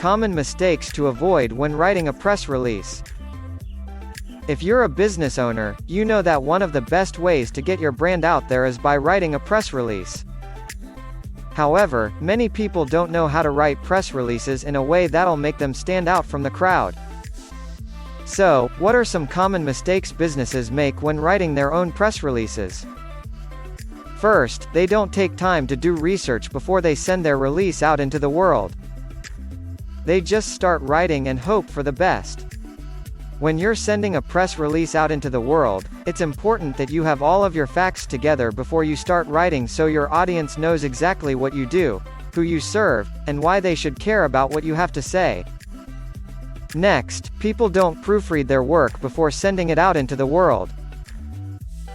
common mistakes to avoid when writing a press release. If you're a business owner, you know that one of the best ways to get your brand out there is by writing a press release. However, many people don't know how to write press releases in a way that'll make them stand out from the crowd. So, what are some common mistakes businesses make when writing their own press releases? First, they don't take time to do research before they send their release out into the world. They just start writing and hope for the best. When you're sending a press release out into the world, it's important that you have all of your facts together before you start writing so your audience knows exactly what you do, who you serve, and why they should care about what you have to say. Next, people don't proofread their work before sending it out into the world.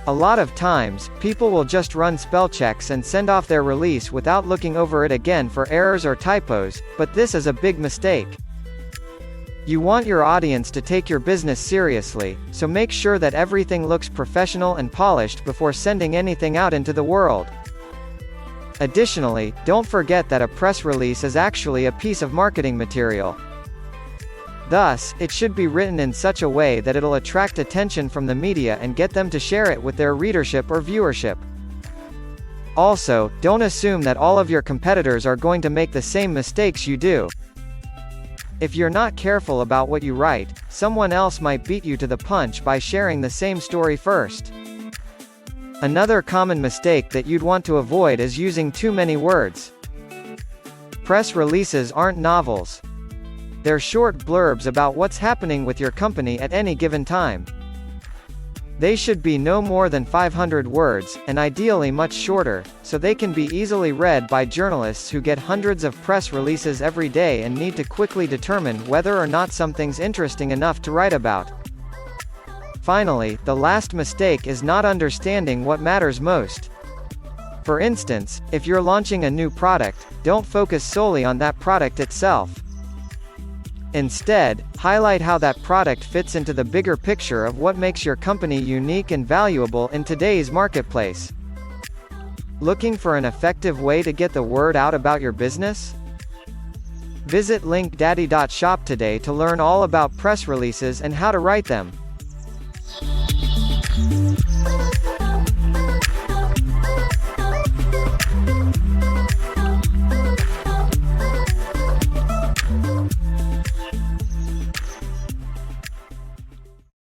A lot of times, people will just run spell checks and send off their release without looking over it again for errors or typos, but this is a big mistake. You want your audience to take your business seriously, so make sure that everything looks professional and polished before sending anything out into the world. Additionally, don't forget that a press release is actually a piece of marketing material. Thus, it should be written in such a way that it'll attract attention from the media and get them to share it with their readership or viewership. Also, don't assume that all of your competitors are going to make the same mistakes you do. If you're not careful about what you write, someone else might beat you to the punch by sharing the same story first. Another common mistake that you'd want to avoid is using too many words. Press releases aren't novels. They're short blurbs about what's happening with your company at any given time. They should be no more than 500 words, and ideally much shorter, so they can be easily read by journalists who get hundreds of press releases every day and need to quickly determine whether or not something's interesting enough to write about. Finally, the last mistake is not understanding what matters most. For instance, if you're launching a new product, don't focus solely on that product itself. Instead, highlight how that product fits into the bigger picture of what makes your company unique and valuable in today's marketplace. Looking for an effective way to get the word out about your business? Visit linkdaddy.shop today to learn all about press releases and how to write them.